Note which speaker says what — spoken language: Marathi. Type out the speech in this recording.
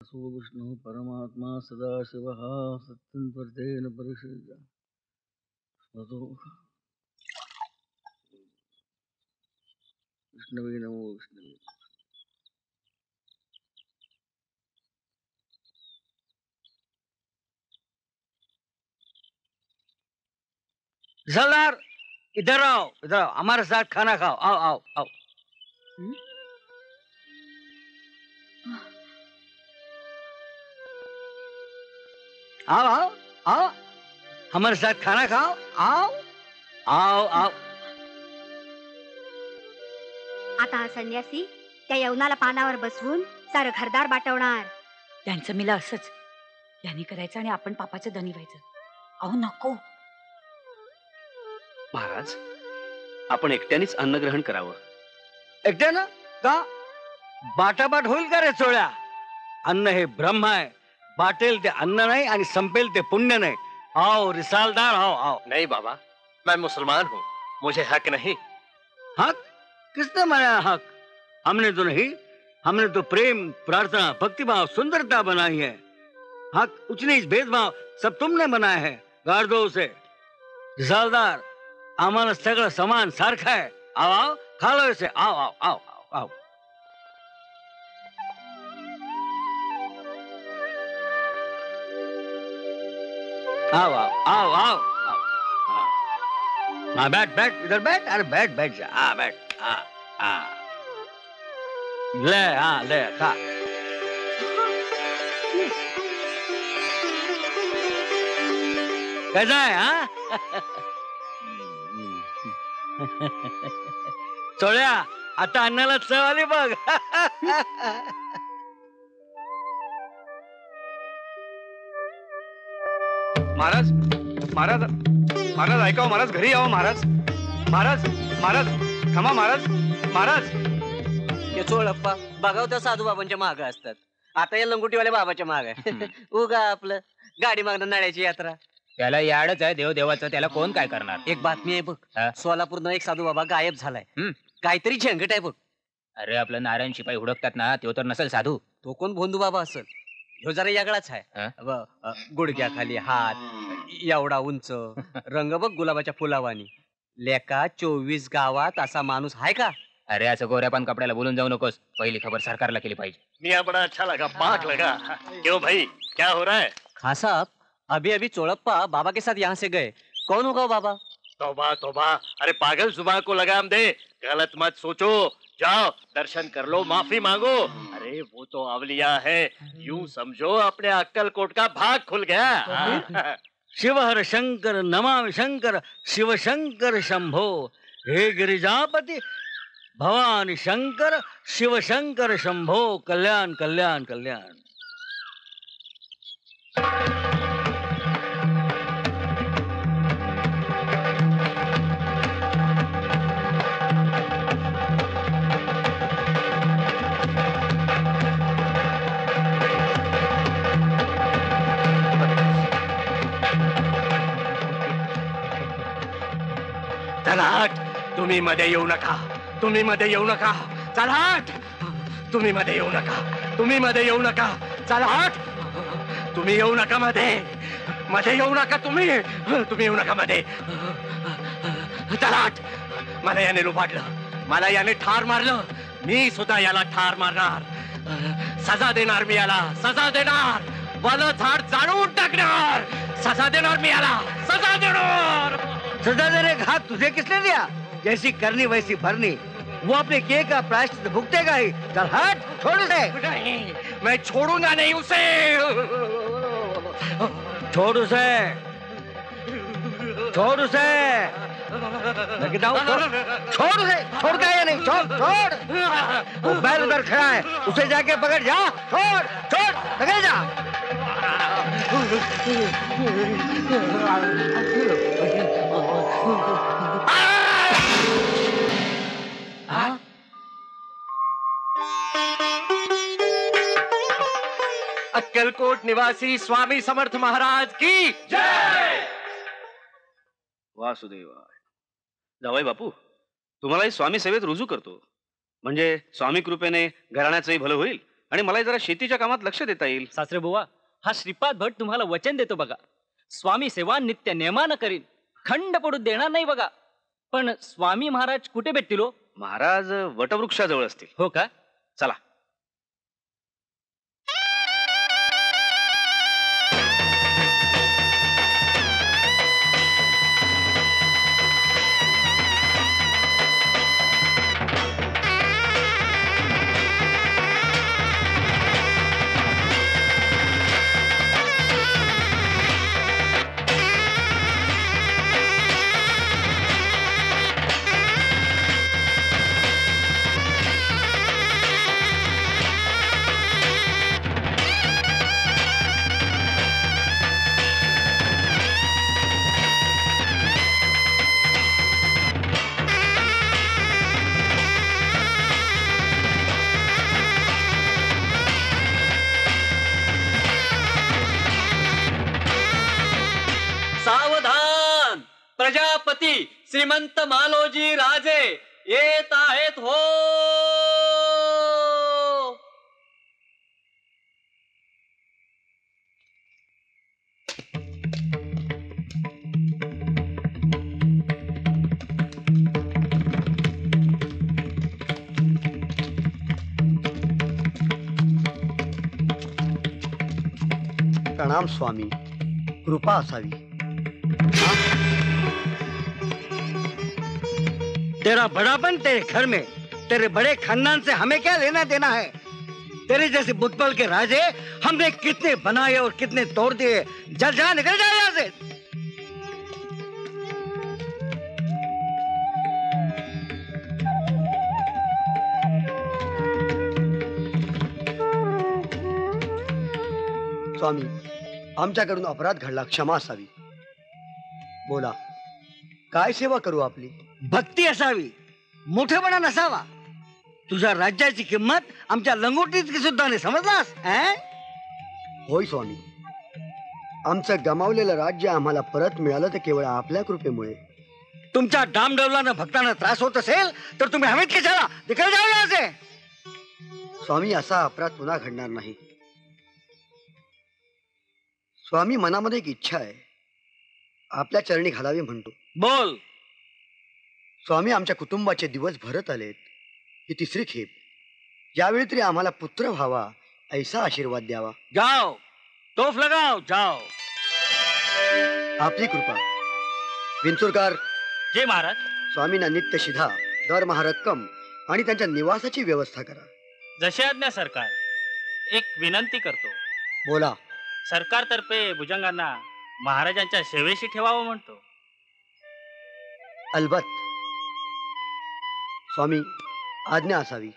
Speaker 1: सो विष्णु परमात्मा सदाशिवः सत्यं वर्तेन परिषेद स्वतो विष्णवे नमो विष्णवे। जलार इधर आओ, इधर आओ, हमारे साथ खाना खाओ। आओ आओ आओ। आओ आओ आओ, हमारे साथ खाना खाओ। आओ आओ आओ।
Speaker 2: आता हा संन्यासी त्या यवनाला पानावर बसवून सारं घरदार बाटवणार.
Speaker 3: त्यांचं मिला असंच यांनी करायचं आणि आपण पापाचं धनी व्हायचं. अहो नको.
Speaker 4: महाराज, आपण एकट्यानेच अन्नग्रहण करावं.
Speaker 1: एकट्यानं का? बाटाबाट होईल का रे चोळ्या? अन्न हे ब्रह्म आहे. बाटेल ते अन्न नहीं आणि संपेल ते पुण्य नहीं. आओ रिसालदार, आओ आओ।
Speaker 4: नहीं बाबा, मैं मुसलमान हूँ, मुझे हक नहीं।
Speaker 1: हक? किसने माना हक? हमने तो नहीं। हमने तो प्रेम, प्रार्थना, भक्तिभाव, सुंदरता बनाई है। हक, उच्च नीच, भेदभाव सब तुमने बनाया है। गाड़ दो उसे। रिसालदार, आम्हाला सगळं समान सारखं आहे. आओ आओ, खा लो इसे। आओ आओ आओ आओ आओ। आओ आओ आओ आओ आओ। हाँ बैठ बैठ, इधर बैठ। अरे बैठ बैठ जा। हाँ बैठ। हाँ हाँ ले, हाँ ले खा। कैसा है? हाँ चोळ्या, आता अन्नाला चव आली बघ।
Speaker 4: महाराज, महाराज, महाराज ऐकावं महाराज, घरी यावं महाराज। महाराज, महाराज, थांबा महाराज, महाराज।
Speaker 5: हे चोळप्पा बघाव त्या साधू बाबांच्या माग असतात. आता या लंगोटीवाल्या बाबाच्या माग आहे. उगा आपलं गाडी मागणं नाळ्याची यात्रा.
Speaker 6: त्याला याडच आहे देव देवाचं, त्याला कोण काय करणार.
Speaker 5: एक बातमी आहे बघ,
Speaker 6: हा?
Speaker 5: सोलापूरनं एक साधू बाबा गायब झालाय. काहीतरी झंगट आहे बघ.
Speaker 6: अरे आपलं नारायण शिपाई हुडकतात ना, तो तर नसेल साधू.
Speaker 5: तो कोण भोंदू बाबा असेल. ह्यो जरा यागळाच
Speaker 6: हा?
Speaker 5: आहे. गुडघ्याखाली हात, एवढा उंच, रंग बघ गुलाबाच्या फुलावानी. लेका 24 गावात असा माणूस आहे का?
Speaker 6: अरे असं गोऱ्या पान कपड्याला बोलून जाऊ नकोस. पहिली खबर सरकारला केली पाहिजे.
Speaker 4: मियाँ बड़ा अच्छा लगा, पाक लगा। क्यों भाई, क्या हो रहा है?
Speaker 5: खां साहब, अभी अभी चोड़प्पा बाबा के साथ यहाँ से गए. कौन होगा बाबा?
Speaker 4: तौबा तौबा, अरे पागल जुबान को लगाम दे, गलत मत सोचो। जाओ दर्शन कर लो, माफी मांगो। अरे वो तो अवलिया है, यूं समझो अपने अक्कलकोट का भाग खुल गया।
Speaker 1: शिव हर शंकर नमामि शंकर, शिव शंकर शंभो। हे गिरिजापति भवानी शंकर, शिव शंकर शंभो। कल्याण कल्याण कल्याण।
Speaker 4: चला हट, तुम्ही मध्ये येऊ नका, तुम्ही मध्ये येऊ नका। चला हट, तुम्ही मध्ये येऊ नका, तुम्ही मध्ये येऊ नका। चला हट, तुम्ही येऊ नका मध्ये, मध्ये येऊ नका तुम्ही, तुम्ही येऊ नका मध्ये। चला हट, मला याने लुबाडलं, मला याने ठार मारलं, मी सुद्धा याला ठार मारणार, सजा देणार मी याला, सजा देणार, वालं झाड जाळून टाकणार, सजा देणार मी याला, सजा देणार।
Speaker 1: सजा देने का हाथ तुझे किसने दिया? जैसी करनी वैसी भरनी। वो अपने किए का प्रायश्चित भुगतेगा ही। चल हट, छोड़ उसे।
Speaker 4: नहीं, मैं छोड़ूंगा नहीं उसे।
Speaker 1: छोड़ उसे, छोड़ उसे। मैं कहता हूँ छोड़ उसे। छोड़ का या नहीं? छोड़ छोड़। वो बैल उधर खड़ा है, उसे जाके पकड़। जा, छोड़ छोड़, पकड़ जा।
Speaker 4: अक्कलकोट निवासी स्वामी समर्थ महाराज की जय। वासुदेवाय। जावई बापू, तुम्हालाही स्वामी सेवेत रुजू करतो, म्हणजे स्वामी कृपेने घराण्याचंही भलं होईल
Speaker 7: आणि मला जरा शेतीच्या कामात लक्ष देता येईल.
Speaker 8: सासरे बुवा, हा श्रीपाद भट तुम्हाला वचन देतो बघा. स्वामी सेवा नित्य नेमानं करीन, खंड पडू देणार नाही बघा. पण स्वामी महाराज कुठे भेटतील हो?
Speaker 7: महाराज वटवृक्षाजवळ असतील.
Speaker 8: हो का?
Speaker 7: चला.
Speaker 5: सावधान, प्रजापती श्रीमंत मालोजी राजे येत आहेत हो.
Speaker 9: प्रणाम स्वामी, कृपा असावी.
Speaker 1: तेरा बड़ापन तेरे घर में, तेरे बड़े खानदान से हमें क्या लेना देना है? तेरे जैसे बुतबल के राजे हमने कितने बनाए और कितने तोड़ दिए. जल जा, निकल जा यहाँ से.
Speaker 9: स्वामी, आमच्याकडून अपराध घडला, क्षमा असावी. बोला, काय सेवा करू आपली?
Speaker 1: भक्ती असावी, मोठेपणा नसावा. तुझ्या राज्याची किंमत आमच्या लंगोटीची सुद्धा नाही, समजलास?
Speaker 9: होय स्वामी, आमचं गमावलेलं राज्य आम्हाला परत मिळालं ते केवळ आपल्या कृपेमुळे.
Speaker 1: तुमच्या डामडौलानं भक्तांना त्रास होत असेल तर तुम्ही हवेत कशाला? निकल जाओ यहाँ से.
Speaker 9: स्वामी, असा अपराध पुन्हा घडणार नाही. स्वामी, मनामध्ये एक इच्छा आहे, आपल्या चरणी घालावी म्हणतो.
Speaker 1: बोल.
Speaker 9: स्वामी, आमच्या कुटुंबाचे दिवस भरत आलेत, ही तिसरी खेप. यावेळी तरी आम्हाला पुत्र व्हावा ऐसा आशीर्वाद द्यावा.
Speaker 1: जाओ, तोफ लगाओ, जाओ.
Speaker 9: आपली कृपा. विंचुरकार.
Speaker 8: जय महाराज.
Speaker 9: स्वामींना नित्य शिधा, दरमहा रक्कम आणि त्यांच्या निवासाची व्यवस्था करा.
Speaker 8: जशी आज्ञा सरकार. एक विनंती करतो.
Speaker 9: बोला.
Speaker 8: सरकारतर्फे भुजंगांना महाराजांच्या सेवेशी ठेवावं म्हणतो.
Speaker 9: अलबत. स्वामी, आज्ञा असावी.